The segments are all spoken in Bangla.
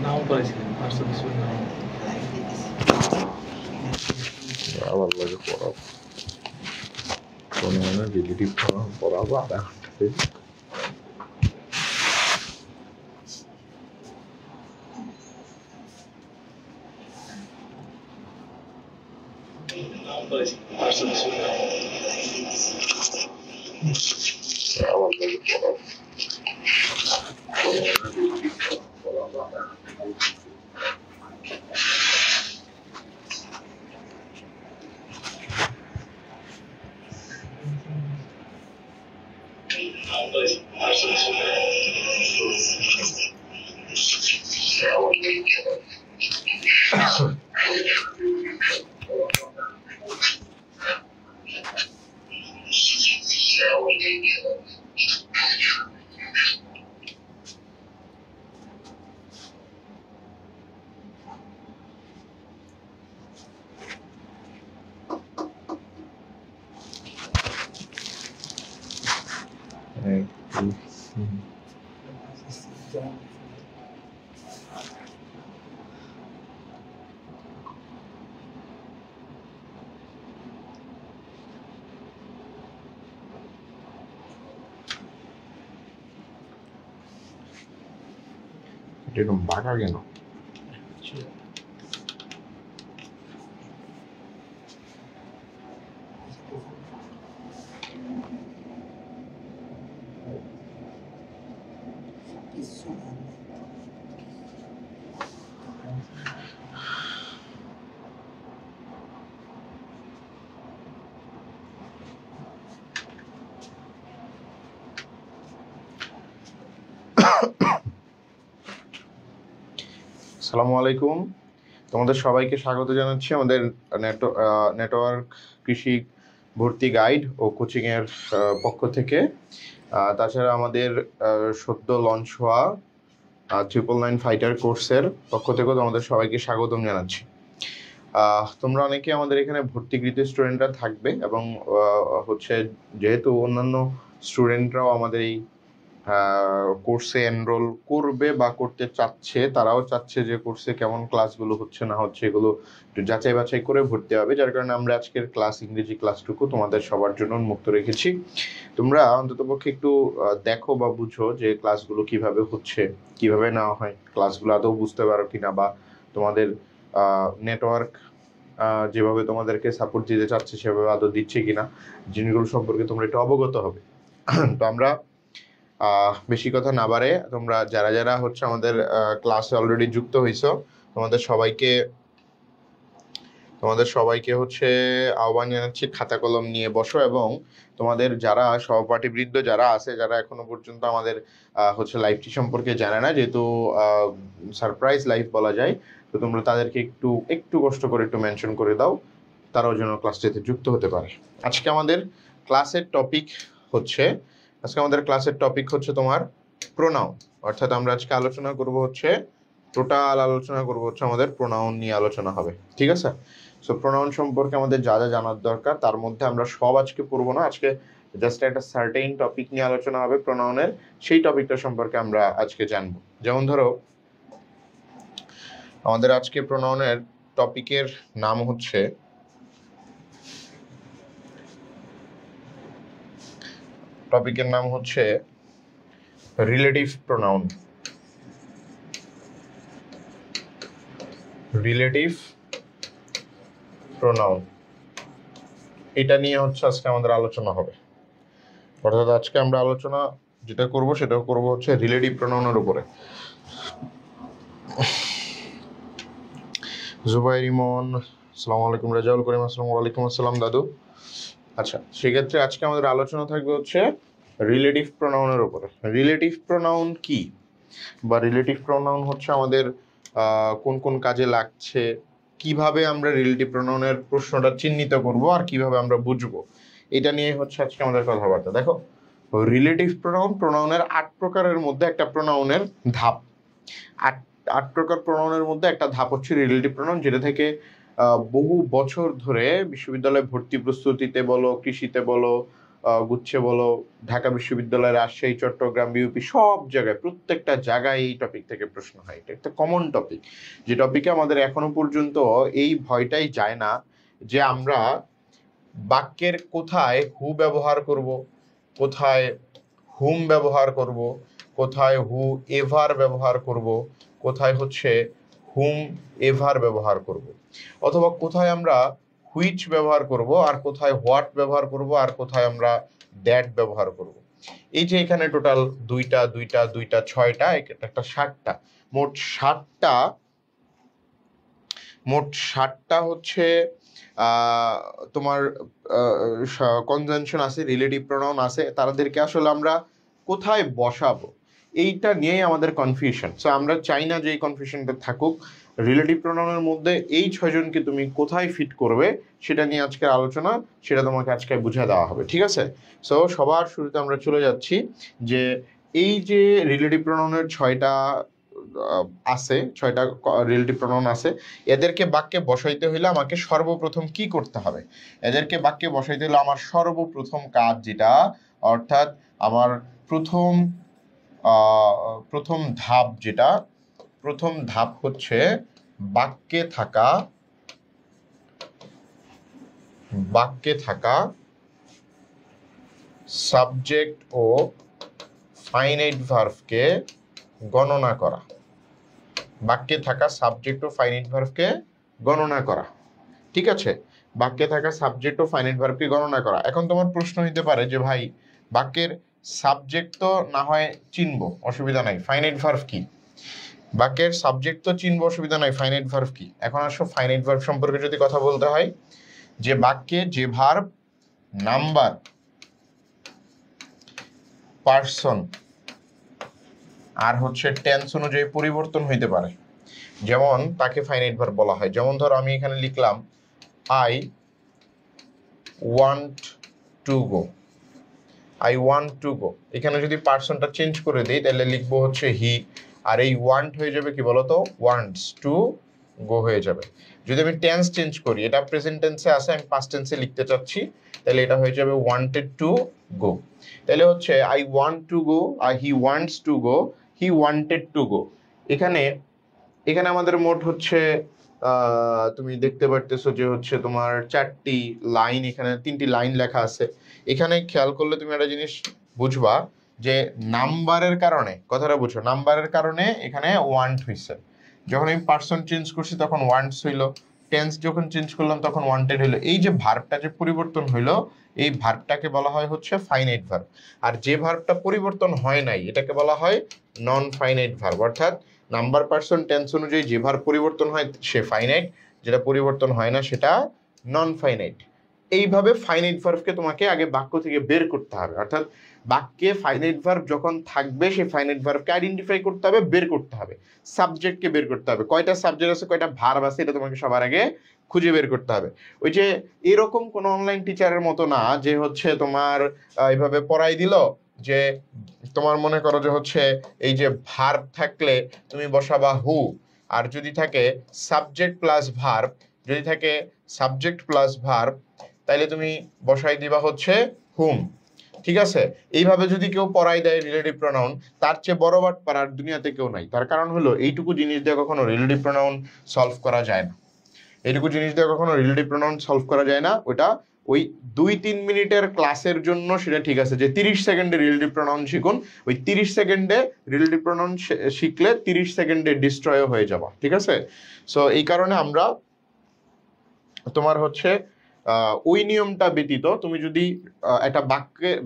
নাও করেছিলেন পাঁচশো কিছু নাও আবার লাগে পড়াবো কোনো মানে রিলেটিভ পড়াবো আধা ঘন্টা নাও করেছিলেন পাঁচশো কিছু নাও আবার লাগে পড়াবো পড়াবো আধা ঘন্টা নাও করেছিলেন পাঁচশো কিছু নাও আবার লাগে পড়াবো এরকম বাঁকা কেন আসসালামু আলাইকুম তোমাদের সবাইকে স্বাগত জানাচ্ছি আমাদের নেটওয়ার্ক কৃষি ভর্তি গাইড ও কোচিং এর পক্ষ থেকে তাছাড়া আমাদের সদ্য লঞ্চ হওয়া 999 ফাইটার কোর্সের পক্ষ থেকেও তোমাদের সবাইকে স্বাগতম জানাচ্ছি তোমরা অনেকে আমাদের এখানে ভর্তিকৃত স্টুডেন্টরা থাকবে এবং হচ্ছে যেহেতু অন্যান্য স্টুডেন্টরাও আমাদের এই কোর্সে এনরোল করবে বা করতে চাচ্ছে তারাও চাচ্ছে যে কোর্সে কেমন ক্লাসগুলো হচ্ছে না হচ্ছে এগুলো একটু যাচাই বাছাই করে ভর্তি হবে যার কারণে আমরা আজকের ক্লাস ইংরেজি ক্লাসটুকু তোমাদের সবার জন্য উন্মুক্ত রেখেছি তোমরা অন্ততপক্ষে একটু দেখো বা বুঝো যে ক্লাসগুলো কিভাবে হচ্ছে কিভাবে নেওয়া হয় ক্লাসগুলো আদৌ বুঝতে পারো কিনা বা তোমাদের নেটওয়ার্ক যেভাবে তোমাদেরকে সাপোর্ট দিতে চাচ্ছে সেভাবে আদৌ দিচ্ছে কিনা জিনিসগুলো সম্পর্কে তোমরা একটু অবগত হবে তো আমরা বেশি কথা না বাড়ে তোমরা যারা যারা হচ্ছে আমাদের ক্লাসে অলরেডি যুক্ত হইছো তোমাদের সবাইকে হচ্ছে আহ্বান জানাচ্ছি খাতা কলম নিয়ে বসো এবং তোমাদের যারা সহপাঠীবৃন্দ যারা আছে যারা এখনো পর্যন্ত আমাদের হচ্ছে লাইভটি সম্পর্কে জানে না যেহেতু সারপ্রাইজ লাইভ বলা যায় তো তোমরা তাদেরকে একটু কষ্ট করে একটু মেনশন করে দাও তারাও যেন ক্লাসটিতে যুক্ত হতে পারে আজকে আমাদের ক্লাসের টপিক হচ্ছে তোমার প্রোনাউন অর্থাৎ আমরা আজকে টোটাল আলোচনা করব হচ্ছে আমাদের প্রোনাউন নিয়ে আলোচনা হবে ঠিক আছে সো প্রোনাউন সম্পর্কে আমাদের যা যা জানার দরকার তার মধ্যে আমরা সব আজকে পড়বো না আজকে জাস্ট একটা সার্টেইন টপিক নিয়ে আলোচনা হবে প্রোনাউনের সেই টপিকটা সম্পর্কে আমরা আজকে জানবো যেমন ধরো আমাদের আজকে প্রোনাউনের টপিকের নাম হচ্ছে রিলেটিভ প্রোনাউন এটা নিয়ে হচ্ছে আজকে আমাদের আলোচনা হবে অর্থাৎ আজকে আমরা আলোচনা যেটা করব সেটা করব হচ্ছে রিলেটিভ প্রোনাউনের উপরে জুবাইর ইমন আসসালামু আলাইকুম রাজাউল করিম আসসালামু আলাইকুম আসসালাম দাদু আচ্ছা সেক্ষেত্রে আজকে আমাদের আলোচনা থাকবে হচ্ছে রিলেটিভ প্রোনাউনের উপরে রিলেটিভ প্রোনাউন কি বা রিলেটিভ প্রোনাউন হচ্ছে আমাদের কোন কোন কাজে লাগছে কিভাবে আমরা রিলেটিভ প্রোনাউনের প্রশ্নটা চিহ্নিত করব আর কিভাবে আমরা বুঝবো এটা নিয়ে হচ্ছে আজকে আমাদের কথাবার্তা দেখো রিলেটিভ প্রোনাউনের 8 প্রকারের মধ্যে একটা প্রোনাউনের ধাপ 8 প্রকার প্রোনাউনের মধ্যে একটা ধাপ হচ্ছে রিলেটিভ প্রোনাউন যেটা থেকে বহু বছর ধরে বিশ্ববিদ্যালয়ে ভর্তি প্রস্তুতিতে বলো কৃষিতে বলো গুচ্ছে বলো, ঢাকা বিশ্ববিদ্যালয়, রাজশাহী, চট্টগ্রাম, বিউপি, সব জায়গায় প্রত্যেকটা জায়গায় এই টপিক থেকে প্রশ্ন হয়। এটা একটা কমন টপিক, যে টপিকে আমাদের এখনো পর্যন্ত এই ভয়টাই যায় না যে আমরা বাক্যের কোথায় হু ব্যবহার করব, কোথায় হুম ব্যবহার করব, কোথায় হু এভার ব্যবহার করব, কোথায় হচ্ছে হুম এভার ব্যবহার করব, অথবা কোথায় আমরা হুইচ ব্যবহার করব, আর কোথায় হোয়াট ব্যবহার করব, আর কোথায় আমরা দ্যাট ব্যবহার করব। এই যে এখানে টোটাল দুইটা দুইটা দুইটা ছয়টা, একটা 60টা, মোট 60টা হচ্ছে তোমার কনজাংশন আছে, রিলেটিভ প্রোনাউন আছে, তাদেরকে আসলে আমরা কোথায় বসাবো এইটা নিয়েই আমাদের কনফিউশন। সো আমরা চাই না যে এই কনফিউশনটা থাকুক। রিলেটিভ প্রোনাউনের মধ্যে এই 6 জনকে তুমি কোথায় ফিট করবে সেটা নিয়ে আজকের আলোচনা, সেটা তোমাকে আজকে বুঝিয়ে দেওয়া হবে, ঠিক আছে? সো সবার শুরুতে আমরা চলে যাচ্ছি যে এই যে রিলেটিভ প্রোনাউনের 6টা আছে, 6টা রিলেটিভ প্রোনাউন আছে, এদেরকে বাক্যে বসাইতে হইলে আমাকে সর্বপ্রথম কি করতে হবে? এদেরকে বাক্যে বসাইতে হলে আমার সর্বপ্রথম কাজ যেটা, অর্থাৎ আমার প্রথম ধাপ যেটা, প্রথম ধাপ হচ্ছে বাক্যে থাকা সাবজেক্ট ও ফাইনাইট ভার্বকে গণনা করা। বাক্যে থাকা সাবজেক্ট ও ফাইনাইট ভার্বকে গণনা করা, ঠিক আছে? বাক্যে থাকা সাবজেক্ট ও ফাইনাইট ভার্বকে গণনা করা। এখন তোমার প্রশ্ন হইতে পারে যে ভাই বাক্যের সাবজেক্ট তো না হয় চিনবো, অসুবিধা নাই, ফাইনাইট ভার্ব কি? বাক্যের সাবজেক্ট তো চিনবো, অসুবিধা নাই, ফাইনাইট ভার্ব কি? এখন আসো ফাইনাইট ভার্ব সম্পর্কে যদি কথা বলতে হয়, যে বাক্যে যে ভার্ব নাম্বার, পার্সন আর হচ্ছে টেন্স অনুযায়ী পরিবর্তন হইতে পারে, যেমন তাকে ফাইনাইট ভার্ব বলা হয়। যেমন ধরো আমি এখানে লিখলাম I want to go, I want to go, এখানে যদি পার্সনটা চেঞ্জ করে দিই তাহলে লিখবো হচ্ছে হি, আর এই ওয়ান্ট হয়ে যাবে কি বলতো, ওয়ান্টস টু গো হয়ে যাবে। যদি আমি টেন্স চেঞ্জ করি, এটা প্রেজেন্ট টেন্সে আছে, আমি পাস্ট টেন্সে লিখতে চাচ্ছি, তাহলে এটা হয়ে যাবে ওয়ান্টেড টু গো। তাহলে হচ্ছে I want to go, he wants to go, he wanted to go. এখানে আমাদের মোট হচ্ছে তুমি দেখতে পারতেছো যে হচ্ছে তোমার 4টি লাইন, এখানে 3টি লাইন লেখা আছে। এখানে খেয়াল করলে তুমি একটা জিনিস বুঝবা যে নাম্বারের কারণে, কথাটা বুঝো, নাম্বারের কারণে এখানে ওয়ান্ট হইছে। যখন আমি পার্সন চেঞ্জ করছি তখন ওয়ান্টস হইলো, টেন্স যখন চেঞ্জ করলাম তখন ওয়ান্টেড হইলো। এই যে ভার্বটা যে পরিবর্তন হইলো, এই ভার্বটাকে বলা হয় হচ্ছে ফাইনাইট ভার্ব। আর যে ভার্বটা পরিবর্তন হয় নাই এটাকে বলা হয় নন ফাইনাইট ভার্ব। অর্থাৎ নাম্বার, পার্সন, টেন্স অনুযায়ী যে ভার্ব পরিবর্তন হয় সে ফাইনাইট, যেটা পরিবর্তন হয় না সেটা নন ফাইনাইট। এইভাবে ফাইনাইট ভার্বকে তোমাকে আগে বাক্য থেকে বের করতে হবে। অর্থাৎ বাক্যে ফাইনাইট ভার্ব যখন থাকবে সেই ফাইনাইট ভার্বকে আইডেন্টিফাই করতে হবে, বের করতে হবে। সাবজেক্টকে বের করতে হবে, কয়টা সাবজেক্ট আছে, কয়টা ভার্ব আছে, এটা তোমাকে সবার আগে খুঁজে বের করতে হবে। ওই যে এরকম কোন অনলাইন টিচারের মতো না যে হচ্ছে তোমার এইভাবে পড়াই দিল, যে তোমার মনে করো যে হচ্ছে এই যে ভার্ব থাকলে তুমি বসাবা হু, আর যদি থাকে সাবজেক্ট প্লাস ভার্ব, যদি থাকে সাবজেক্ট প্লাস ভার্ব, তাইলে তুমি বসাই দিবা হচ্ছে হুম, ঠিক আছে? এইভাবে যদি কেউ পড়াই দেয় রিলেটিভ প্রোনাউন, তার চেয়ে বড় বাট পারার দুনিয়াতে কেউ নাই। তার কারণ হলো এইটুকু জিনিস দিয়ে কখনো রিলেটিভ প্রোনাউন সলভ করা যায় না। এইটুকু জিনিস দিয়ে কখনো রিলেটিভ প্রোনাউন সলভ করা যায় না। ওটা ওই 2-3 মিনিটের ক্লাসের জন্য সেটা ঠিক আছে, যে 30 সেকেন্ডে রিলেটিভ প্রোনাউন শিখুন, ওই 30 সেকেন্ডে রিলেটিভ প্রোনাউন শিখলে 30 সেকেন্ডে ডিস্ট্রয় হয়ে যাবা, ঠিক আছে? সো এই কারণে আমরা তোমার হচ্ছে ওই নিয়মটা ব্যতীত তুমি যদি একটা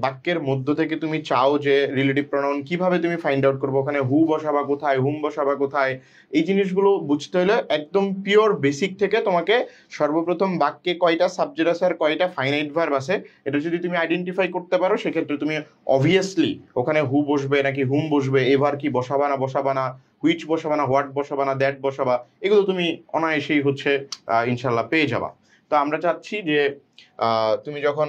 বাক্যের মধ্য থেকে তুমি চাও যে রিলেটিভ প্রোনাউন কিভাবে তুমি ফাইন্ড আউট করবো, ওখানে হু বসাবা কোথায়, হুম বসাবা কোথায়, এই জিনিসগুলো বুঝতে হলে একদম পিওর বেসিক থেকে তোমাকে সর্বপ্রথম বাক্যে কয়টা সাবজেক্ট আছে আর কয়টা ফাইনাইট ভার্ব আছে এটা যদি তুমি আইডেন্টিফাই করতে পারো, সেক্ষেত্রে তুমি অবভিয়াসলি ওখানে হু বসবে নাকি হুম বসবে, এভার কি বসাবা না, হুইচ বসাবা না, হোয়াট বসাবা না, দ্যাট বসাবা, এগুলো তুমি অনায়াসেই হচ্ছে ইনশাল্লাহ পেয়ে যাবা। তো আমরা চাচ্ছি যে তুমি যখন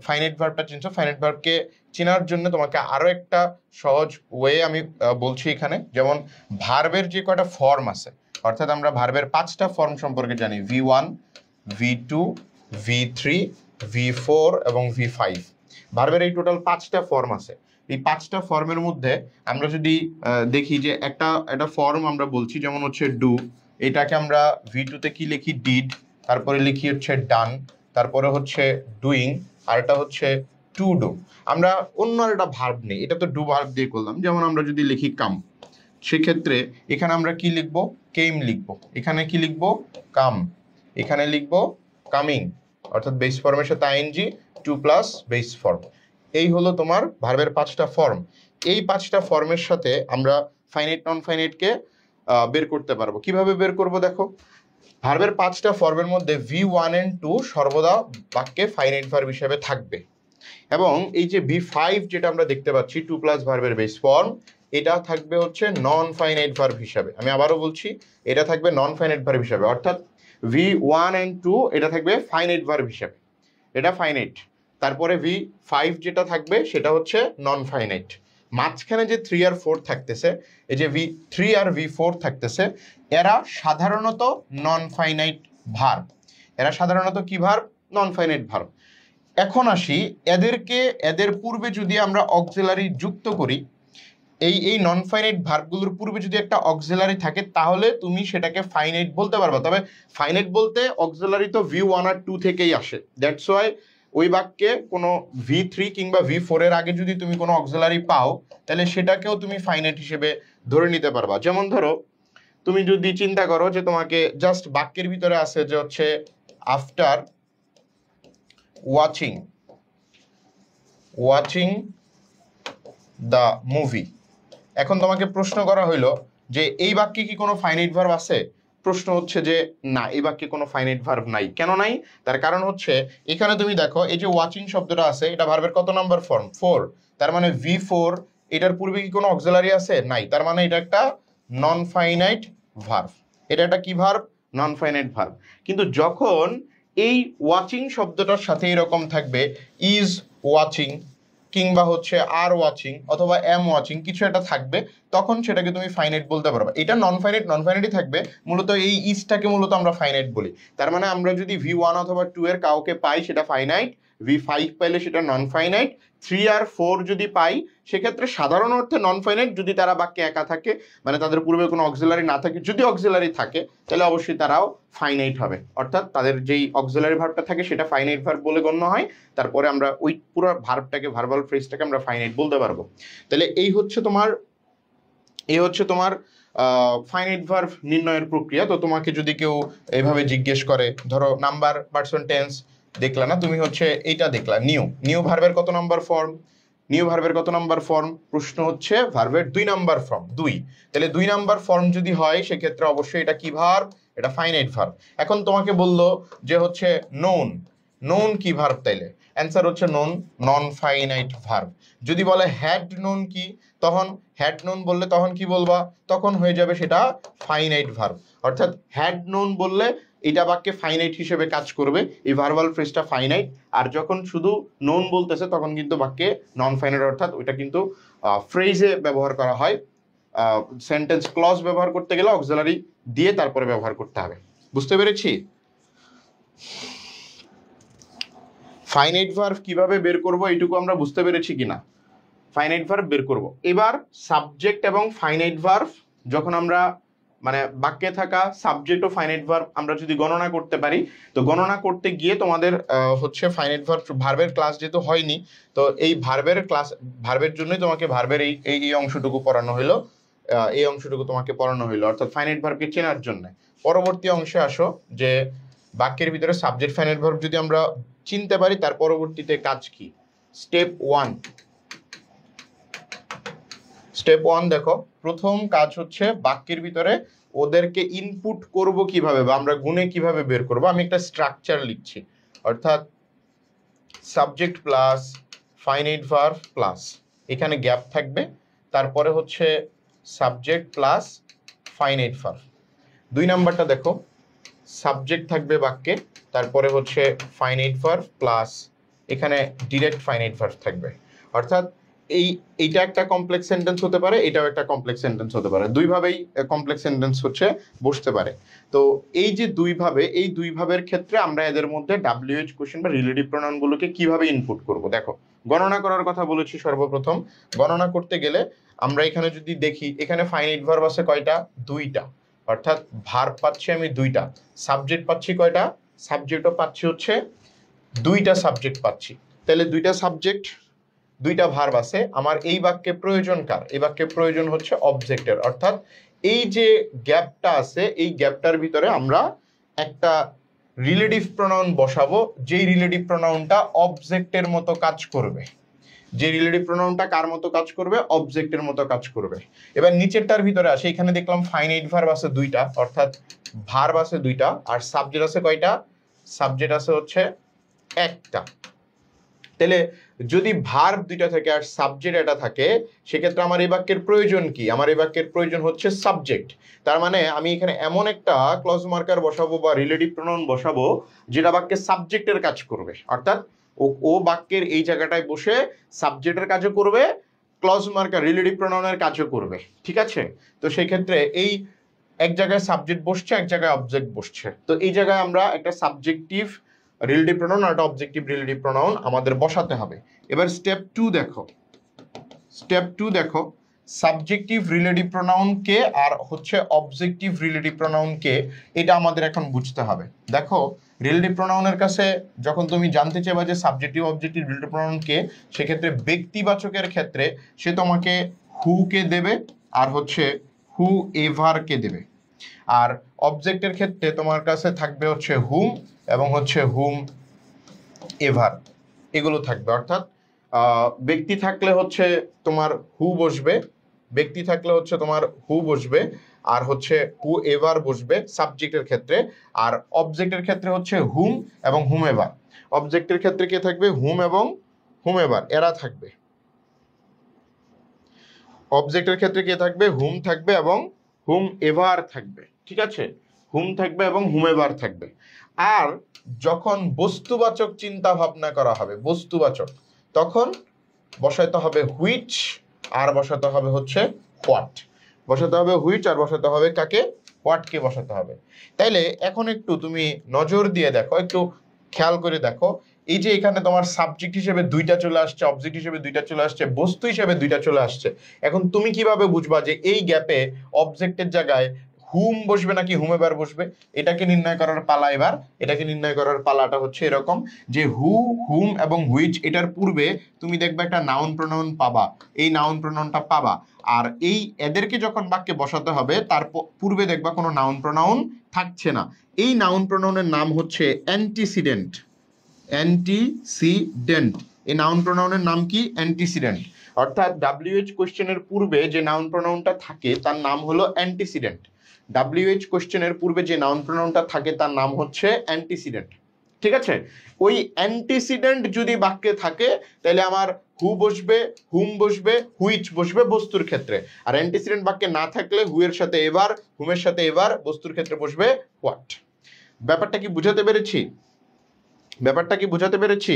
ফাইনাইট ভার্বটা চিনছো, ফাইনাইট ভার্বকে চেনার জন্য তোমাকে আরো একটা সহজ ওয়ে আমি বলছি এখানে। যেমন ভার্বের যে কয়টা ফর্ম আছে, অর্থাৎ আমরা ভার্বের 5টা ফর্ম সম্পর্কে জানি, V1, V2, V3, V4 এবং V5। ভার্বের এই টোটাল 5টা ফর্ম আছে। এই 5টা ফর্মের মধ্যে আমরা যদি দেখি যে একটা ফর্ম আমরা বলছি, যেমন হচ্ছে ডু, এটাকে আমরা V2 তে কি লিখি, ডিড, তারপরে লিখি হচ্ছে ডান, তারপরে হচ্ছে ডুইং, আর এটা হচ্ছে টু ডু। আমরা অন্য একটা ভার্ব নেই, এটা তো ডু ভার্ব দিয়ে করলাম। যেমন আমরা যদি লিখি কাম, সেক্ষেত্রে এখানে আমরা কি লিখবো, কেম লিখবো। এখানে কি লিখবো, কাম। এখানে লিখবো কামিং, অর্থাৎ বেস ফর্মের সাথে ING, to plus base form. এই হলো তোমার ভার্বের 5টা ফর্ম। এই 5টা ফর্মের সাথে আমরা ফাইনাইট নন ফাইনাইটকে বের করতে পারবো। কিভাবে বের করব দেখো, ভার্বের 5টা ফর্মের মধ্যে V1 and 2 সর্বদা বাক্যে ফাইনাইট ভার্ব হিসেবে থাকবে, এবং এই যে V5 যেটা আমরা দেখতে পাচ্ছি টু প্লাস ভার্বের বেস ফর্ম, এটা থাকবে হচ্ছে নন ফাইনাইট ভার্ব হিসাবে। আমি আবারও বলছি, এটা থাকবে নন ফাইনাইট ভার্ব হিসাবে, অর্থাৎ V1 and 2 এটা থাকবে ফাইনাইট ভার্ব হিসাবে, এটা ফাইনাইট। তারপরে V5 যেটা থাকবে সেটা হচ্ছে নন ফাইনাইট। মাঝখানে যে 3 আর 4 থাকতেছে, এই যে V3 আর V4 থাকতেছে, এরা সাধারণত নন ফাইনাইট ভার্ব। এরা সাধারণত কি ভার্ব, নন ফাইনাইট ভার্ব। এখন আসি এদের পূর্বে যদি আমরা অক্সিলারি যুক্ত করি, এই নন ফাইনাইট ভার্বগুলোর পূর্বে যদি একটা অক্সিলারি থাকে, তাহলে তুমি সেটাকে ফাইনাইট বলতে পারবে। তবে ফাইনাইট বলতে অক্সিলারি তো V1 আর 2 থেকেই আসে, দ্যাটস ওয়াই ওই বাক্যে কোনো V3 কিংবা V4 এর আগে যদি তুমি কোনো অক্সিলারি পাও, তাহলে সেটাকেও তুমি ফাইনাইট হিসেবে ধরে নিতে পারবা। যেমন ধরো, তুমি যদি চিন্তা করো যে তোমাকে জাস্ট বাক্যের ভিতরে আছে যে হচ্ছে আফটার ওয়াচিং দ্য মুভি। এখন তোমাকে প্রশ্ন করা হইলো যে এই বাক্যে কি কোনো ফাইনাইট ভার্ব আছে? প্রশ্ন হচ্ছে যে না, এই বাক্যে কোনো ফাইনাইট ভার্ব নাই। কেন নাই? তার কারণ হচ্ছে এখানে তুমি দেখো, এই যে ওয়াচিং শব্দটা আছে, এটা ভার্বের কত নাম্বার ফর্ম, 4। তার মানে V4, এটার পূর্বে কি কোনো অক্সিলারি আছে? নাই। তার মানে এটা একটা নন ফাইনাইট ভার্ব। এটা একটা কি ভার্ব? Non finite verb. কিন্তু যখন এই ওয়াচিং শব্দটার সাথে এরকম থাকবে ইজ ওয়াচিং, কিংবা হচ্ছে আর ওয়াচিং, অথবা এম ওয়াচিং, কিছু একটা থাকবে, তখন সেটাকে তুমি ফাইনাইট বলতে পারবে। এটা নন ফাইনাইটই থাকবে। মূলত এই ইজটাকে মূলত আমরা ফাইনাইট বলি। তার মানে আমরা যদি V1 অথবা 2 এর কাউকে পাই, সেটা ফাইনাইট। V5 পাইলে সেটা নন ফাইনাইট। 3 আর 4 যদি পাই, সেক্ষেত্রে সাধারণ অর্থে নন ফাইনাইট যদি তারা বাক্যে একা থাকে, মানে তাদের পূর্বে কোনো অক্সিলারি না থাকে। যদি অক্সিলারি থাকে, তাহলে অবশ্যই তারাও ফাইনাইট হবে, অর্থাৎ তাদের যেই অক্সিলারি ভার্বটা থাকে সেটা ফাইনাইট ভার্ব বলে গণ্য হয়। তারপরে আমরা ওই পুরো ভার্বটাকে, ভার্বাল ফ্রেজটাকে আমরা ফাইনাইট বলতে পারবো। তাহলে এই হচ্ছে তোমার ফাইনাইট ভার্ব নির্ণয়ের প্রক্রিয়া। তো তোমাকে যদি কেউ এভাবে জিজ্ঞেস করে, ধরো নাম্বার, পারসন, টেন্স দেখলা না, তুমি হচ্ছে এইটা দেখলা, নিউ ভার্বের কত নাম্বার ফর্ম, নিউ ভার্বের কত নাম্বার ফর্ম, প্রশ্ন হচ্ছে ভার্বের 2 নাম্বার ফর্ম, 2। তাহলে 2 নাম্বার ফর্ম যদি হয়, সেক্ষেত্রে অবশ্যই এটা কি ভার্ব, এটা ফাইনাইট ভার্ব। এখন তোমাকে বললো যে হচ্ছে নোন কি ভার্ব, তাইলে অ্যান্সার হচ্ছে নন ফাইনাইট ভার্ব। যদি বলে হ্যাড নোন কি, তখন হ্যাড নোন বললে তখন কি বলবা, তখন হয়ে যাবে সেটা ফাইনাইট ভার্ব। অর্থাৎ হ্যাড নোন বললে এটা বাক্যে ফাইনাইট হিসেবে কাজ করবে, এই ভার্বাল ফ্রেজটা ফাইনাইট। আর যখন শুধু নোন বলতেছে, তখন কিন্তু বাক্যে নন ফাইনাইট, অর্থাৎ ওইটা কিন্তু ফ্রেজে ব্যবহার করা হয়। সেন্টেন্স ক্লজ ব্যবহার করতে গেলে অক্সিলারি দিয়ে তারপরে ব্যবহার করতে হবে। বুঝতে পেরেছি? ফাইনাইট ভার্ব কিভাবে বের করব, এইটুকু আমরা বুঝতে পেরেছি কিনা? ফাইনাইট ভার্ব বের করব। এবার সাবজেক্ট এবং ফাইনাইট ভার্ব, যখন আমরা মানে বাক্যে থাকা সাবজেক্ট ও ফাইনাইট ভার্ব আমরা যদি গণনা করতে পারি, তো গণনা করতে গিয়ে তোমাদের হচ্ছে ফাইনাইট ভার্বের ক্লাস যেহেতু হয়নি, তো এই ভার্বের জন্যই তোমাকে ভার্বের এই অংশটুকু পড়ানো হলো, এই অংশটুকু তোমাকে পড়ানো হলো, অর্থাৎ ফাইনাইট ভার্বকে চেনার জন্য। পরবর্তী অংশে আসো, যে বাক্যের ভিতরে সাবজেক্ট ফাইনাইট ভার্ব যদি আমরা চিনতে পারি, তার পরবর্তীতে কাজ কি। স্টেপ 1 দেখো, প্রথম কাজ হচ্ছে বাক্যের ভিতরে ওদেরকে ইনপুট করব কিভাবে, বা আমরা গুণে কিভাবে বের করব। আমি একটা স্ট্রাকচার লিখছি, অর্থাৎ subject plus finite verb plus, এখানে গ্যাপ থাকবে, তারপরে হচ্ছে সাবজেক্ট প্লাস ফাইনাইট ভার্ব। 2 নাম্বারটা দেখো, সাবজেক্ট থাকবে বাক্যে, তারপরে হচ্ছে ফাইনাইট ভার্ব প্লাস এখানে ডিরেক্ট ফাইনাইট ভার্ব থাকবে। অর্থাৎ এইটা একটা কমপ্লেক্স সেন্টেন্স হতে পারে, এটাও একটা কমপ্লেক্স সেন্টেন্স হতে পারে, দুইভাবেই কমপ্লেক্স সেন্টেন্স হচ্ছে বসতে পারে। তো এই যে এই দুই ভাবের ক্ষেত্রে আমরা এদের মধ্যে WH কোশ্চেন বা রিলেটিভ প্রোনাউনগুলোকে কিভাবে ইনপুট করব। দেখো, গণনা করার কথা বলেছি। সর্বপ্রথম গণনা করতে গেলে আমরা এখানে যদি দেখি, এখানে ফাইনাইট ভার্ব আছে কয়টা? দুইটা, অর্থাৎ ভার্ব পাচ্ছি আমি দুইটা। সাবজেক্ট পাচ্ছি কয়টা? সাবজেক্টও পাচ্ছি হচ্ছে দুইটা সাবজেক্ট পাচ্ছি। তাহলে দুইটা সাবজেক্ট দুইটা ভার্ব আছে। আমার এই বাক্যে প্রয়োজন কার? এই বাক্যে প্রয়োজন হচ্ছে অবজেক্টের, অর্থাৎ এই যে গ্যাপটা আছে এই গ্যাপটার ভিতরে আমরা একটা রিলেটিভ প্রোনাউন বসাবো, যেই রিলেটিভ প্রোনাউনটা অবজেক্টের মতো কাজ করবে। যে রিলেটিভ প্রোনাউনটা কার মতো কাজ করবে? অবজেক্টের মতো কাজ করবে। এবার নিচেরটার ভিতরে আসে, এখানে দেখলাম ফাইনাইট ভার্ব আছে দুইটা, অর্থাৎ ভার্ব আছে দুইটা, আর সাবজেক্ট আছে কয়টা? সাবজেক্ট আছে হচ্ছে একটা। তাহলে যদি ভার্ব দুইটা থাকে আর সাবজেক্ট এটা থাকে, সেক্ষেত্রে আমার এই বাক্যের প্রয়োজন কি? আমার এই বাক্যের প্রয়োজন হচ্ছে সাবজেক্ট। তার মানে আমি এখানে এমন একটা ক্লজ মার্কার বসাবো বা রিলেটিভ প্রোনাউন বসাবো যেটা বাক্যের সাবজেক্টের কাজ করবে, অর্থাৎ ও বাক্যের এই জায়গাটায় বসে সাবজেক্টের কাজও করবে, ক্লজ মার্কার রিলেটিভ প্রোনাউনের কাজও করবে। ঠিক আছে? তো সেই ক্ষেত্রে এই এক জায়গায় সাবজেক্ট বসছে, এক জায়গায় অবজেক্ট বসছে। তো এই জায়গায় আমরা একটা সাবজেক্টিভ রিলেটিভ প্রোনাউন আর একটা অবজেক্টিভ রিলেটিভ প্রোনাউন আমাদের বসাতে হবে। এবার স্টেপ 2 দেখো, স্টেপ 2 দেখো, সাবজেক্টিভ রিলেটিভ প্রোনাউন কে আর হচ্ছে অবজেক্টিভ রিলেটিভ প্রোনাউন কে, এটা আমাদের এখন বুঝতে হবে। দেখো, রিলেটিভ প্রোনাউনের কাছে যখন তুমি জানতে চাইবা যে সাবজেক্টিভ অবজেক্টিভ রিলেটিভ প্রোনাউন কে, সেক্ষেত্রে ব্যক্তিবাচকের ক্ষেত্রে সে তোমাকে হু কে দেবে আর হচ্ছে হু এভার কে দেবে। আর অবজেক্টের ক্ষেত্রে তোমার কাছে থাকবে হচ্ছে হুম এবং হচ্ছে হুম এভার, এগুলো থাকবে। অর্থাৎ ব্যক্তি থাকলে হচ্ছে তোমার হু বসবে, ব্যক্তি থাকলে হচ্ছে তোমার হু বসবে, আর হচ্ছে হু এভার বসবে সাবজেক্টের ক্ষেত্রে। আর অবজেক্টের ক্ষেত্রে হচ্ছে হুম এবং হুম এভার। অবজেক্টের ক্ষেত্রে কে থাকবে? হুম এবং হুম এভার, এরা থাকবে। অবজেক্টের ক্ষেত্রে কে থাকবে? হুম থাকবে এবং হুম এভার থাকবে। ঠিক আছে? হুম থাকবে এবং হুম এভার থাকবে। আর যখন বস্তুবাচক চিন্তা ভাবনা করা হবে, বস্তুবাচক, তখন বসাতে হবে হুইচ আর বসাতে হবে হচ্ছে হোয়াট। বসাতে হবে হুইচ আর বসাতে হবে কাকে? হোয়াটকে বসাতে হবে। তাইলে এখন একটু তুমি নজর দিয়ে দেখো, একটু খেয়াল করে দেখো, এই যে এখানে তোমার সাবজেক্ট হিসেবে দুইটা চলে আসছে, অবজেক্ট হিসেবে দুইটা চলে আসছে, বস্তু হিসেবে দুইটা চলে আসছে। এখন তুমি কিভাবে বুঝবা যে এই গ্যাপে অবজেক্টের জায়গায় হুম বসবে নাকি হুমেবার বসবে? এটাকে নির্ণয় করার পালা এবার। এটাকে নির্ণয় করার পালাটা হচ্ছে এরকম যে হু, হুম এবং হুইচ, এটার পূর্বে তুমি দেখবে একটা নাউন প্রোনাউন পাবা, এই নাউন প্রোনাউনটা পাবা। আর এই এদেরকে যখন বাক্যে বসাতে হবে তার পূর্বে দেখবা কোনো নাউন প্রোনাউন থাকছে না। এই নাউন প্রোনাউনের নাম হচ্ছে অ্যান্টিসিডেন্ট। অ্যান্টিসিডেন্ট, এই নাউন প্রোনাউনের নাম কি? অ্যান্টিসিডেন্ট। অর্থাৎ WH কোশ্চেনের পূর্বে যে নাউন প্রোনাউনটা থাকে তার নাম হলো অ্যান্টিসিডেন্ট। WH কোশ্চেনের পূর্বে যে নাউন প্রোনাউনটা থাকে তার নাম হচ্ছে অ্যান্টিসিডেন্ট। ঠিক আছে? ওই অ্যান্টিসিডেন্ট যদি বাক্যে থাকে তাহলে আমার হু বসবে, হুম বসবে, হুইচ বসবে বস্তুর ক্ষেত্রে। আর অ্যান্টিসিডেন্ট বাক্যে না থাকলে হু এর সাথে এভার, হুমের সাথে এভার, বস্তুর ক্ষেত্রে বসবে হোয়াট। ব্যাপারটা কি বুঝাতে পেরেছি? ব্যাপারটা কি বুঝাতে পেরেছি?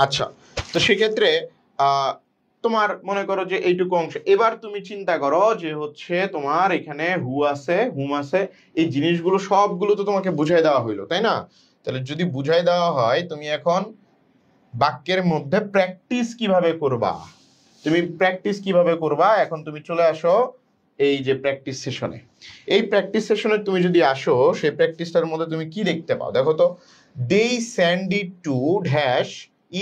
আচ্ছা, তো সেক্ষেত্রে তোমার মনে করো যে এইটুকু অংশ, এবার তুমি চিন্তা করো যে হচ্ছে তোমার এখানে হু আছে, হুম আছে, এই জিনিসগুলো সবগুলো তো তোমাকে বুঝাই দেওয়া হইলো, তাই না? তাহলে যদি বুঝাই দেওয়া হয়, তুমি এখন বাক্যের মধ্যে প্র্যাকটিস কিভাবে করবা, তুমি প্র্যাকটিস কিভাবে করবা, এখন তুমি চলে আসো এই যে প্র্যাকটিস সেশনে। এই প্র্যাকটিস সেশনে তুমি যদি আসো, সেই প্র্যাকটিসটার মধ্যে তুমি কি দেখতে পাও দেখো তো। They Sandy to dash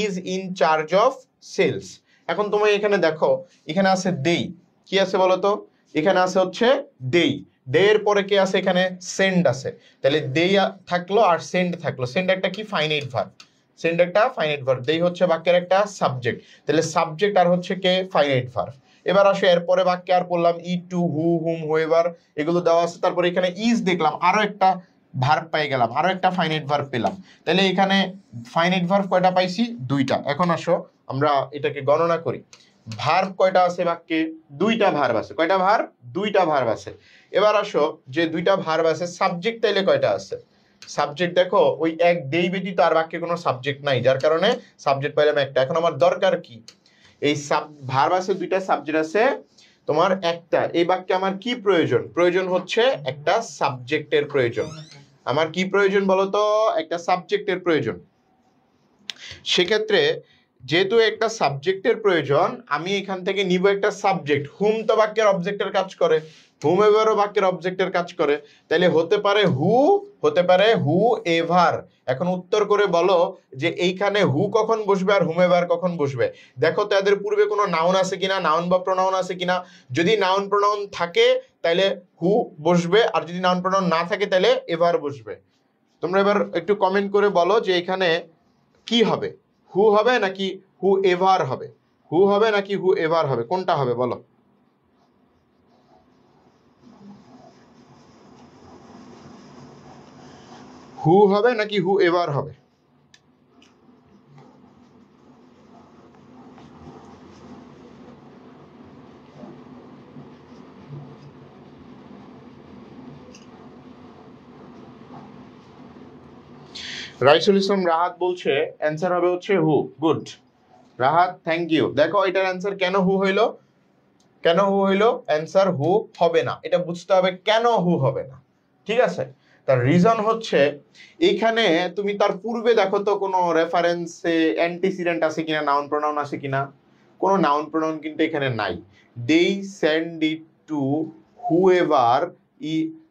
is in charge of sales. এখন তুমি এখানে দেখো, এখানে আছে দেই, কি আছে বলো তো? এখানে আছে হচ্ছে দেই, দেয়ের পরে কি আছে? এখানে সেন্ড আছে। তাহলে দেই থাকলো আর সেন্ড থাকলো। সেন্ড একটা কি? Finite verb. সেন্ড একটা ফাইনাইট ভার্ব, দেই হচ্ছে বাক্যের একটা সাবজেক্ট। তাহলে সাবজেক্ট আর হচ্ছে কে? Finite verb. এবার আসো এরপরে বাক্যে আর পড়লাম ই টু, হু, হুম, হোয়েভার, এগুলো দেওয়া আছে। তারপরে এখানে ইজ দেখলাম, আরো একটা ভার্ব পেয়ে গেলাম, আরো একটা ফাইনাইট ভার্ব পেলাম। তাহলে এখানে ফাইনাইট ভার্ব কয়টা পাইছি? দুইটা। এখন আসো আমরা এটাকে গণনা করি। ভার্ব কয়টা আছে বাক্যে? দুইটা ভার্ব আছে। কয়টা ভার্ব? দুইটা ভার্ব আছে। এবার আসো যে দুইটা ভার্ব আছে, সাবজেক্ট তাইলে কয়টা আছে? সাবজেক্ট দেখো ওই এক দেই ব্যতীত আর বাক্যে কোনো সাবজেক্ট নাই, যার কারণে সাবজেক্ট পাইলাম একটা। এখন আমার দরকার কি? এই ভার্ব আছে দুইটা, সাবজেক্ট আছে তোমার একটা। এই বাক্যে আমার কি প্রয়োজন? প্রয়োজন হচ্ছে একটা সাবজেক্টের প্রয়োজন। আমার কি প্রয়োজন বলো তো? একটা সাবজেক্টের প্রয়োজন। সেক্ষেত্রে যেহেতু একটা সাবজেক্টের প্রয়োজন, আমি এখান থেকে নিব একটা সাবজেক্ট। হুম তো বাক্যের অবজেক্টের কাজ করে, হুম এভারও বাক্যের অবজেক্টের কাজ করে, তাহলে হতে পারে হু, হতে পারে হু এভার। এখন উত্তর করে বলো যে এইখানে হু কখন বসবে আর হুম এভার কখন বসবে। দেখো তো এদের পূর্বে কোনো নাউন আছে কিনা, নাউন বা প্রোনাউন আছে কিনা। যদি নাউন প্রোনাউন থাকে তাহলে হু বসবে, আর যদি নাউন প্রোনাউন না থাকে তাহলে এভার বসবে। তোমরা এবার একটু কমেন্ট করে বলো যে এখানে কি হবে, হু হবে নাকি হু এভার হবে? হু হবে নাকি হু এভার হবে, কোনটা হবে বলো? হু হবে নাকি হু এভার হবে? রাইসুল ইসলাম রাহাত বলছে অ্যান্সার হবে হচ্ছে who. Good Rahat, thank you. দেখো এটার অ্যান্সার কেন হু হইলো, কেন হু হইলো? অ্যান্সার হু হবে না। এটা বুঝতে হবে কেন হু হবে না, ঠিক আছে? তার রিজন হচ্ছে এখানে তুমি তার পূর্বে দেখো তো কোনো রেফারেন্সে অ্যান্টিসিডেন্ট আছে কিনা, নাউন প্রোনাউন আছে কিনা। কোনো নাউন প্রোনাউন কিন্তু এখানে নাই। They send it to whoever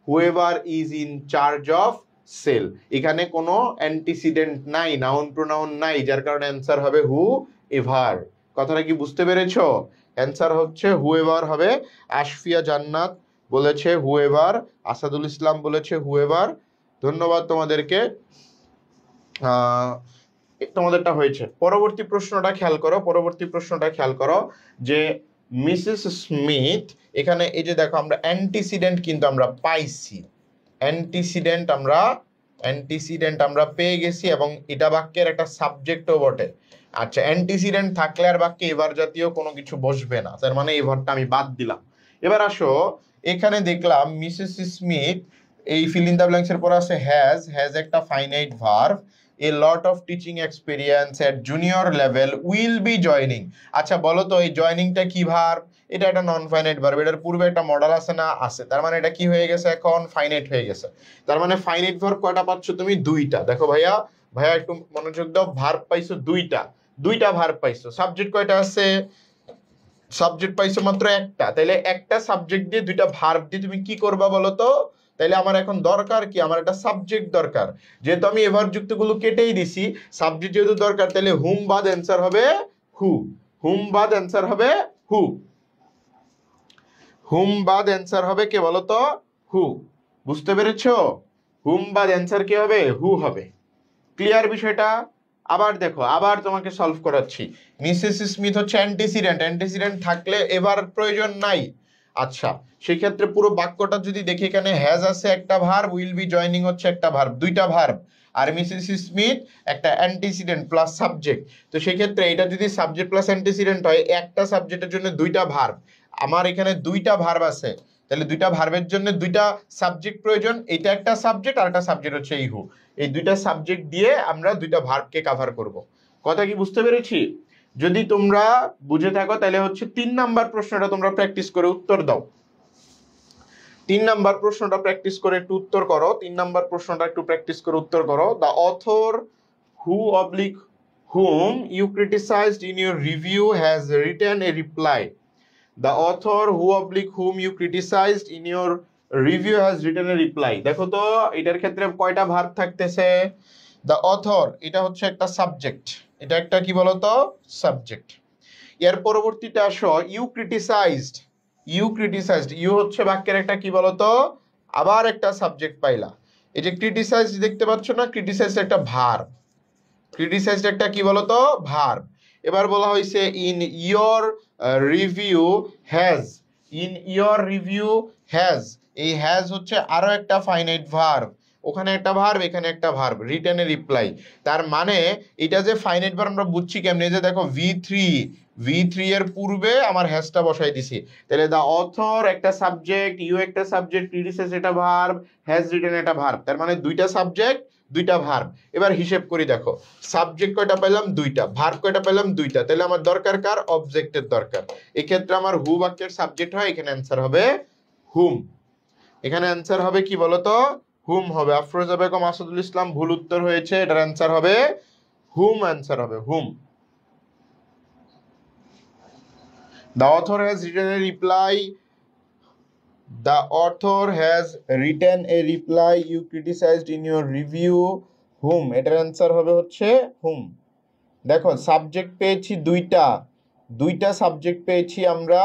whoever is in charge of sale. এখানে কোনো অ্যান্টিসিডেন্ট নাই, নাউন প্রোনাউন নাই, যার কারণে অ্যান্সার হবে হু এভার। কথাটা কি বুঝতে পেরেছো? অ্যান্সার হচ্ছে হুএভার হবে। আশফিয়া জান্নাত বলেছে হুএভার, আসাদুল ইসলাম বলেছে হুএভার। ধন্যবাদ তোমাদেরকে, তোমাদেরটা হয়েছে। পরবর্তী প্রশ্নটা খেয়াল করো, পরবর্তী প্রশ্নটা খেয়াল করো যে মিসেস স্মিথ, এখানে এই যে দেখো আমরা অ্যান্টিসিডেন্ট কিন্তু আমরা পাইছি, অ্যান্টিসিডেন্ট আমরা পেয়ে গেছি, এবং এটা বাক্যের একটা সাবজেক্টও বটে। আচ্ছা, অ্যান্টিসিডেন্ট থাকলে আর বাক্যে এভার জাতীয় কোনো কিছু বসবে না, তার মানে এভারটা আমি বাদ দিলাম। এবার আসো এখানে দেখলাম মিসেস স্মিথ, এই ফিল ইন দ্য ব্ল্যাঙ্কস এর পর আছে হ্যাজ একটা finite verb, A lot of teaching experience at junior level will be joining. আচ্ছা বলো তো এই জয়নিংটা কি ভার্ব? এটা একটা নন ফাইনাইট ভার্ব, এটার পূর্বে একটা মডেল আছে না? আছে। তার মানে এটা কি হয়ে গেছে? এখন ফাইনাইট হয়ে গেছে। তার মানে ফাইনাইট ভার্ব কয়টা পাচ্ছ তুমি? দুইটা। দেখো ভাইয়া, ভাইয়া একটু মনোযোগ দাও, ভার্ব পাইছো দুইটা, দুইটা ভার্ব পাইছো। সাবজেক্ট কয়টা আছে? সাবজেক্ট পাইছো মাত্র একটা। তাহলে একটা সাবজেক্ট দিয়ে দুইটা ভার্ব দিয়ে তুমি কি করবা বলো তো? তাইলে আমার এখন দরকার কি? আমার একটা সাবজেক্ট দরকার। যেহেতু আমি এভার যুক্তগুলো কেটেই দিছি, সাবজেক্ট যেহেতু দরকার, তাহলে হুম বাদ অ্যান্সার হবে হু। হুম বাদ অ্যান্সার হবে হু। হুম বাদ অ্যান্সার হবে কে বলো তো? হু। বুঝতে পেরেছো? হুম বাদ অ্যান্সার কি হবে? হু হবে। ক্লিয়ার বিষয়টা? আবার দেখো, আবার তোমাকে সলভ করাচ্ছি। মিসেস স্মিথ হচ্ছে অ্যান্টিসিডেন্ট, অ্যান্টিসিডেন্ট থাকলে এবার প্রয়োজন নাই। আচ্ছা, সেক্ষেত্রে পুরো বাক্যটা যদি দেখি, এখানে হ্যাজ আছে একটা ভার্ব, উইল বি জয়নিং হচ্ছে একটা ভার্ব, দুইটা ভার্ব, আর মিসেস স্মিথ একটা অ্যান্টিসিডেন্ট প্লাস সাবজেক্ট। তো সেক্ষেত্রে এটা যদি সাবজেক্ট প্লাস অ্যান্টিসিডেন্ট হয়, একটা সাবজেক্টের জন্য দুইটা ভার্ব। আমার এখানে দুইটা ভার্ব আছে, তাহলে দুইটা ভার্বের জন্য দুইটা সাবজেক্ট প্রয়োজন। এটা একটা সাবজেক্ট আর একটা সাবজেক্ট হচ্ছে এই হু। এই দুইটা সাবজেক্ট দিয়ে আমরা দুইটা ভার্বকে কভার করব। কথা কি বুঝতে পেরেছি? যদি তোমরা বুঝে থাকো তাহলে হচ্ছে 3 নাম্বার প্রশ্নটা তোমরা প্র্যাকটিস করে উত্তর দাও। 3 নাম্বার প্রশ্নটা প্র্যাকটিস করে একটু উত্তর করো। 3 নাম্বার প্রশ্নটা একটু প্র্যাকটিস করে উত্তর করো। The author who oblique whom you criticized in your review has written a reply. The author who oblique whom you criticized in your review has written a reply. দেখো তো এটার ক্ষেত্রে কয়টা ভার্ব থাকতেছে? the author এটা হচ্ছে একটা সাবজেক্ট, এটা একটা কি বলতো? সাবজেক্ট। এর পরবর্তীতে আসো ইউ ক্রিটিসাইজড, ইউ হচ্ছে বাক্যের একটা কি বলতো? আবার একটা সাবজেক্ট পাইলা। এই যে ক্রিটিসাইজড দেখতে পাচ্ছ না? ক্রিটিসাইজড একটা ভার্ব, ক্রিটিসাইজড একটা কি বলতো? ভার্ব। এবার বলা হয়েছে in your review has, in your review has, এই হ্যাজ হচ্ছে আরো একটা ফাইনাইট ভার্ব। ওখানে একটা ভার্ব, এখানে একটা ভার্ব, রিটেন এ রিপ্লাই। তার মানে এটা যে ফাইনাইট ভার্ব আমরা বুঝছি কেমনে, যে দেখো ভি থ্রি এর পূর্বে আমার হ্যাজটা বসাই দিছি, তাহলে দা অথর একটা সাবজেক্ট, ইউ একটা সাবজেক্ট, ক্রিটিসাইজ এটা ভার্ব, হ্যাজ রিটেন এটা ভার্ব, তার মানে দুইটা সাবজেক্ট দুইটা ভার্ব। এবার হিসেব করি, দেখো সাবজেক্ট কয়টা পেলাম, দুইটা, ভার্ব কয়টা পেলাম, দুইটা, তাহলে আমার দরকার কার, অবজেক্টের দরকার। এক্ষেত্রে আমার হু বাক্যের সাবজেক্ট হয়, এখানে অ্যান্সার হবে হুম। এখানে অ্যান্সার হবে কি বলতো, হুম হবে। আফরোজা বেগম আসাদুল ইসলাম ভুল উত্তর হয়েছে, এটার অ্যান্সার হবে হুম, অ্যান্সার হবে হুম। The author has written a reply. The author has written a reply you criticized in your review. Whom? এটার অ্যান্সার হবে হচ্ছে হুম। দেখো সাবজেক্ট পেয়েছি দুইটা সাবজেক্ট পেয়েছি আমরা,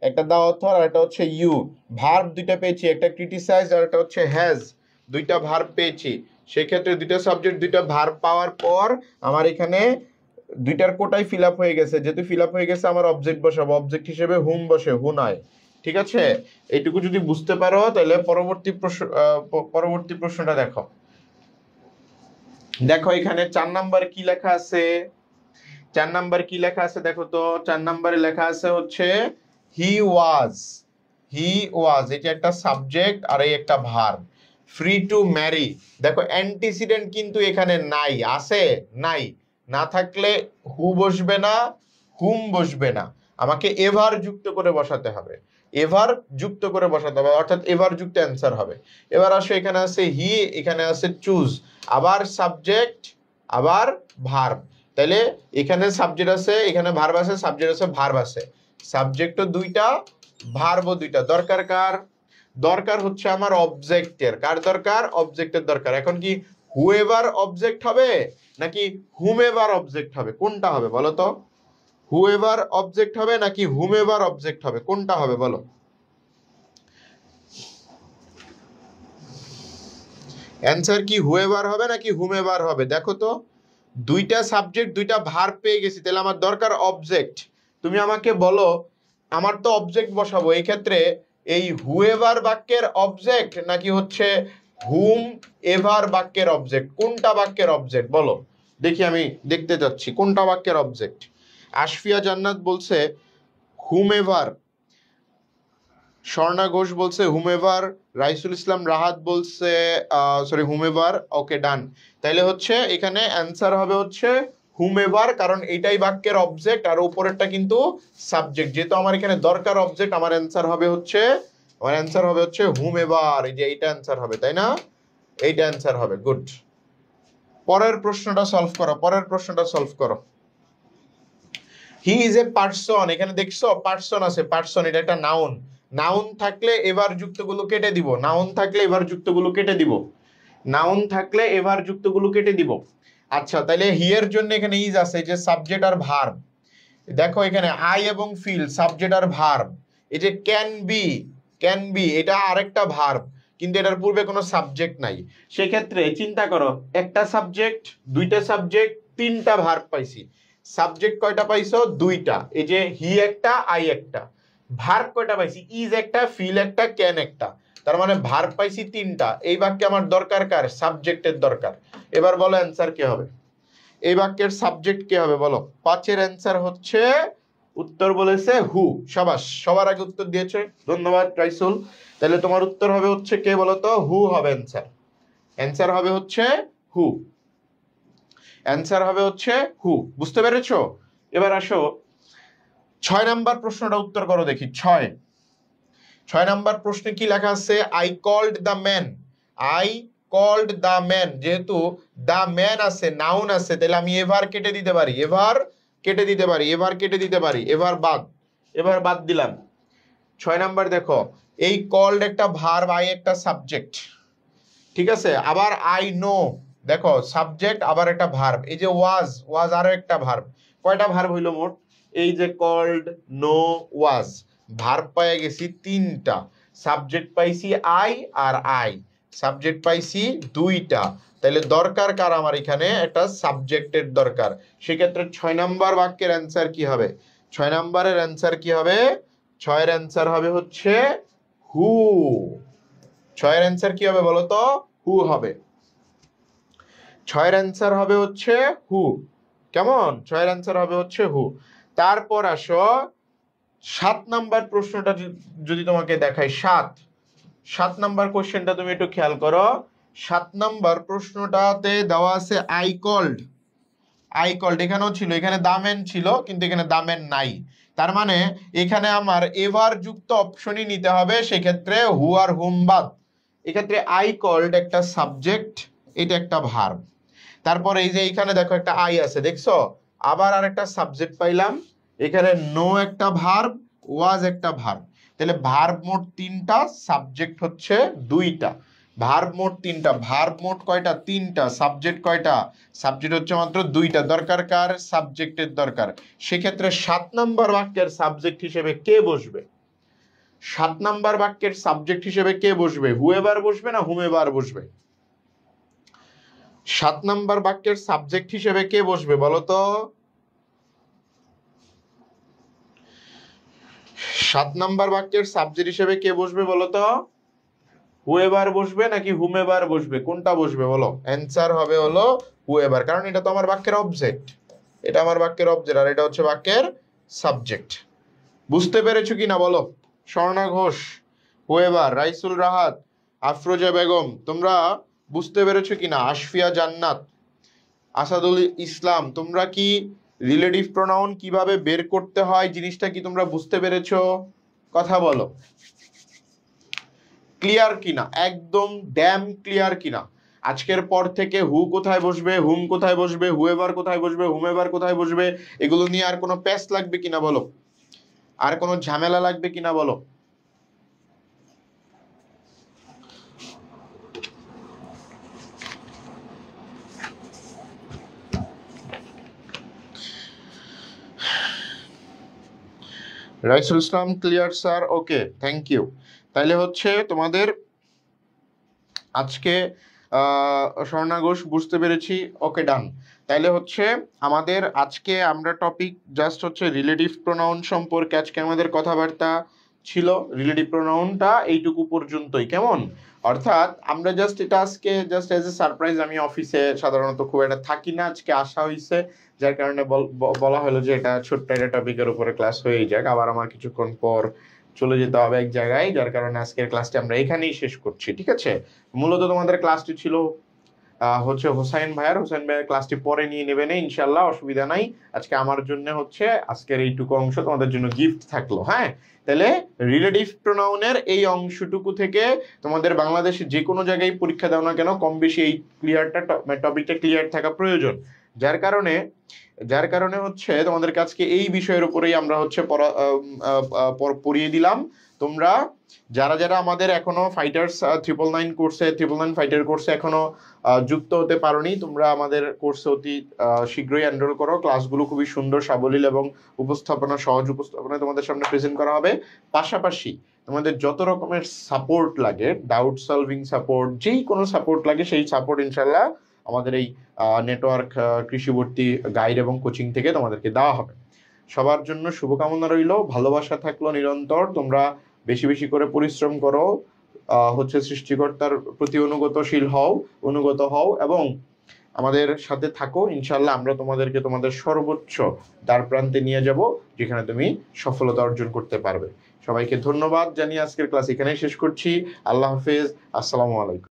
একটা দা অথর আর একটা হচ্ছে ইউ। ভার্ব দুইটা পেয়েছি, একটা ক্রিটিসাইজ আর একটা হচ্ছে হ্যাজ, দুইটা ভার্ব পেয়েছি। সেক্ষেত্রে দুইটা সাবজেক্ট দুইটা ভার্ব পাওয়ার পর আমার এখানে দুইটার কোটাই ফিল আপ হয়ে গেছে, যেহেতু ফিল আপ হয়ে গেছে আমার অবজেক্ট বসাবো, অবজেক্ট হিসেবে হুম বসে, হু নয়। ঠিক আছে, এইটুকু যদি বুঝতে পারো তাহলে পরবর্তী প্রশ্নটা দেখো। দেখো এখানে 4 নাম্বার কি লেখা আছে, 4 নাম্বার কি লেখা আছে দেখো তো। 4 নাম্বারে লেখা আছে হচ্ছে হি ওয়াজ, এটা একটা সাবজেক্ট আর এই একটা ভার্ব। ফ্রি টু ম্যারি, দেখো অ্যান্টিসিডেন্ট কিন্তু এখানে নাই, আছে নাই, না থাকলে হু বসবে না, হুম বসবে না, আমাকে এভার যুক্ত করে বসাতে হবে, এভার যুক্ত করে বসাতে হবে, অর্থাৎ এভার যুক্ত অ্যান্সার হবে। এবার আসো, এখানে আছে হি, এখানে আছে চুজ, আবার সাবজেক্ট আবার ভার্ব, তাহলে এখানে সাবজেক্ট আছে, এখানে ভার্ব আছে, সাবজেক্ট আছে, ভার্ব আছে, সাবজেক্টও দুইটা ভার্বও দুইটা। দরকার কার, দরকার হচ্ছে আমার অবজেক্টের। কার দরকার, অবজেক্টের দরকার। এখন কি হুএভার অবজেক্ট হবে নাকি হুমেভার অবজেক্ট হবে, কোনটা হবে বলো তো? হুএভার অবজেক্ট হবে নাকি হুমেভার অবজেক্ট হবে, কোনটা হবে বলো? অ্যান্সার কি হুএভার হবে নাকি হুমেভার হবে? দেখো তো, দুইটা সাবজেক্ট দুইটা ভার্ব পেয়ে গেছি, তাহলে আমার দরকার অবজেক্ট। তুমি আমাকে বলো, আমার তো অবজেক্ট বসাবো, এই ক্ষেত্রে এই হুএভার বাক্যের অবজেক্ট নাকি হচ্ছে হুম এভার বাক্যের অবজেক্ট, কোনটা বাক্যের অবজেক্ট বলো দেখি, আমি দেখতে যাচ্ছি কোনটা বাক্যের অবজেক্ট। আশফিয়া জান্নাত বলছে হুমেভার, স্বর্ণা ঘোষ বলছে হুমেভার, রাইসুল ইসলাম রাহাত বলছে সরি হুমেভার। ওকে ডান, তাইলে হচ্ছে এখানে অ্যান্সার হবে হচ্ছে হুমেভার, কারণ এইটাই বাক্যের অবজেক্ট আর উপরেরটা কিন্তু সাবজেক্ট। যেহেতু আমার এখানে দরকার অবজেক্ট, আমার অ্যান্সার হবে হচ্ছে হুমেভার। এই যে এইটা অ্যান্সার হবে, তাই না? এইটা অ্যান্সার হবে। গুড। পরের প্রশ্নটা সলভ করো। হি ইজ এ পার্সন, এখানে দেখছো পার্সন আছে, পার্সন এটা একটা নাউন। নাউন থাকলে এবার যুক্তগুলো কেটে দিব, নাউন থাকলে এবার যুক্তগুলো কেটে দিব। আচ্ছা, তাহলে হি এর জন্য এখানে ইজ আছে, যে সাবজেক্ট আর ভার্ব। দেখো এখানে আই এবং ফিল, সাবজেক্ট আর ভার্ব। এই যে ক্যান বি এটা আরেকটা ভার্ব, কিন্তু এটার পূর্বে কোনো সাবজেক্ট নাই। সেক্ষেত্রে চিন্তা করো, একটা সাবজেক্ট, দুইটা সাবজেক্ট, তিনটা ভার্ব পাইছি। সাবজেক্ট কয়টা পাইছো? দুইটা, এই যে হি একটা, আই একটা। ভার্ব কয়টা পাইছি? ইজ একটা, ফিল একটা, ক্যান একটা। তার মানে ভার্ব পাইছি তিনটা। এই বাক্যে আমার দরকার কার? সাবজেক্টের দরকার। এবার বলো অ্যান্সার কে হবে? এই বাক্যের সাবজেক্ট কে হবে বলো? 5 এর অ্যান্সার হচ্ছে, উত্তর বলেছে হু। সাবাস, সবার আগে উত্তর দিয়েছে, ধন্যবাদ রাইসুল। তাহলে তোমার উত্তর হবে হচ্ছে কে বলো তো? হু হবে অ্যান্সার হবে হচ্ছে হু, অ্যান্সার হবে হচ্ছে হু। বুঝতে পেরেছো? এবার আসো 6 নাম্বার প্রশ্নটা উত্তর করো দেখি। 6 নাম্বার প্রশ্নে কি লেখা আছে? আই কল্ড দ্য ম্যান, যেহেতু দ্য ম্যান আছে, নাউন আছে, তাহলে আমি এভার কেটে দিতে পারি, এভার বাদ দিলাম। 6 নাম্বার দেখো, এই কল্ড একটা ভার্ব, আই একটা সাবজেক্ট, ঠিক আছে। আবার আই নো, দেখো সাবজেক্ট আবার একটা ভার্ব। এই যে ওয়াজ আরো একটা ভার্ব। কয়টা ভার্ব হইলো মোট? এই যে কল্ড, নো, ওয়াজ, ভার্ব পাইয়া গেছি তিনটা, সাবজেক্ট পাইছি আই আর আই, সাবজেক্ট পাইছি দুইটা। তাহলে দরকার কার? আমার এখানে একটা সাবজেক্টের দরকার। সেক্ষেত্রে 6 নাম্বার বাক্যের অ্যান্সার কি হবে? 6 নাম্বারের অ্যান্সার কি হবে? 6 এর অ্যান্সার হবে হচ্ছে হু। 6 এর অ্যান্সার কি হবে বলো তো? হু হবে। 6 এর অ্যান্সার হবে হচ্ছে হু। কেমন? 6 এর অ্যান্সার হবে হচ্ছে হু। তারপর আসো 7 নাম্বার প্রশ্নটা যদি তোমাকে দেখাই, 7 নাম্বার কোশ্চেনটা তুমি একটু খেয়াল করো। 7 নাম্বার প্রশ্নটাতে দেওয়া আছে আই কল্ড। এখানেও ছিল, এখানে দামেন ছিল কিন্তু এখানে দামেন নাই। তার মানে এখানে আমার এভার যুক্ত অপশনই নিতে হবে, সেক্ষেত্রে হু আর হুম বাদ। এক্ষেত্রে আই কল্ড একটা সাবজেক্ট, এটা একটা ভার্ব। তারপর এই যে এখানে দেখো একটা আই আছে, দেখছো? আবার আর একটা সাবজেক্ট পাইলাম। এখানে নো একটা ভার্ব, ওয়াজ একটা ভার্ব। তাহলে ভার্ব মোট 3টা, সাবজেক্ট হচ্ছে 2টা। ভার্ব মোট 3টা, ভার্ব মোট কয়টা? 3টা। সাবজেক্ট কয়টা? সাবজেক্ট হচ্ছে মাত্র 2টা। দরকার কার? সাবজেক্টের দরকার। সেক্ষেত্রে 7 নাম্বার বাক্যের সাবজেক্ট হিসেবে কে বসবে? 7 নাম্বার বাক্যের সাবজেক্ট হিসেবে কে বসবে? হুএভার বসবে না হুমেভার বসবে? 7 নাম্বার বাক্যের সাবজেক্ট হিসেবে কে বসবে বলো তো? 7 নাম্বার বাক্যের সাবজেক্ট হিসেবে কে বসবে বলো তো? হুএভার বসবে নাকি হুমেভার বসবে? কোনটা বসবে বলো? অ্যান্সার হবে হলো হুএভার, কারণ এটা তো আমার বাক্যের অবজেক্ট। এটা আমার বাক্যের অবজেক্ট আর এটা হচ্ছে বাক্যের সাবজেক্ট। বুঝতে পেরেছো কিনা বলো? স্বর্ণা ঘোষ, হুএভার, রাইসুল রাহাত, আফরোজা বেগম, তোমরা বুঝতে পেরেছো কিনা? আশফিয়া জান্নাত, আসাদুল ইসলাম, তোমরা কি রিলেটিভ প্রোনাউন কিভাবে বের করতে হয় জিনিসটা কি তোমরা বুঝতে পেরেছো? কথা বলো, ক্লিয়ার কিনা? একদম ড্যাম ক্লিয়ার কিনা? আজকের পর থেকে হু কোথায় বসবে, হুম কোথায় বসবে, হুএভার কোথায় বসবে, হুমেভার কোথায় বসবে, এগুলো নিয়ে আর কোনো প্যাচ লাগবে কিনা বলো? আর কোনো ঝামেলা লাগবে কিনা বলো? Raisul Islam, clear sir, okay, thank you. তাইলে হচ্ছে তোমাদের আজকে স্বর্ণা ঘোষ বুঝতে পেরেছি, ওকে ডান। তাইলে হচ্ছে আমাদের আজকে আমরা টপিক জাস্ট হচ্ছে রিলেটিভ প্রোনাউন সম্পর্কে আজকে আমাদের কথাবার্তা ছিল। রিলেটিভ প্রোনাউনটা এইটুকু পর্যন্তই, কেমন? অর্থাৎ আমরা জাস্ট এটা আজকে জাস্ট এজ এ সারপ্রাইজ, আমি অফিসে সাধারণত খুব একটা থাকি না, আজকে আসা হয়েছে, যার কারণে বলা হলো যে এটা ছোট্ট একটা টপিকের উপরে ক্লাস হয়েই যাক। আবার আমার কিছুক্ষণ পর চলে যেতে হবে এক জায়গায়, যার কারণে আজকের ক্লাসটি আমরা এখানেই শেষ করছি, ঠিক আছে? মূলত তোমাদের ক্লাসটি ছিল হচ্ছে হোসাইন ভাইয়ের ক্লাসটি পরে নিয়ে নেবেন ইনশাল্লাহ, অসুবিধা নাই। আজকে আমার জন্য হচ্ছে আজকের এইটুকু অংশ তোমাদের জন্য গিফট থাকলো। হ্যাঁ, তাহলে রিলেটিভ প্রোনাউনের এই অংশটুকু থেকে তোমাদের বাংলাদেশে যে কোনো জায়গায় পরীক্ষা দাও না কেন, কম বেশি এই টপিকটা ক্লিয়ার থাকা প্রয়োজন। যার কারণে হচ্ছে তোমাদের কাছকে এই বিষয়ের উপরেই আমরা হচ্ছে পড়িয়ে দিলাম। তোমরা যারা আমাদের এখনো ফাইটার্স 999 কোর্সে 999 ফাইটার কোর্সে এখনো যুক্ত হতে পারোনি, তোমরা আমাদের কোর্সে অতি শীঘ্রই এনরোল করো। ক্লাসগুলো খুবই সুন্দর, সাবলীল এবং সহজ উপস্থাপনায় তোমাদের সামনে প্রেজেন্ট করা হবে। পাশাপাশি তোমাদের যত রকমের সাপোর্ট লাগে, ডাউট সলভিং সাপোর্ট, যেই কোনো সাপোর্ট লাগে, সেই সাপোর্ট ইনশাল্লাহ আমাদের এই নেটওয়ার্ক কৃষিবর্তী গাইড এবং কোচিং থেকে তোমাদেরকে দেওয়া হবে। সবার জন্য শুভকামনা রইল, ভালোবাসা থাকলো নিরন্তর। তোমরা বেশি বেশি করে পরিশ্রম করো, হচ্ছে সৃষ্টিকর্তার প্রতি অনুগত হও এবং আমাদের সাথে থাকো। ইনশাল্লাহ আমরা তোমাদেরকে তোমাদের সর্বোচ্চ দ্বার প্রান্তে নিয়ে যাব, যেখানে তুমি সফলতা অর্জন করতে পারবে। সবাইকে ধন্যবাদ জানিয়ে আজকের ক্লাস এখানেই শেষ করছি। আল্লাহ হাফেজ, আসসালামু আলাইকুম।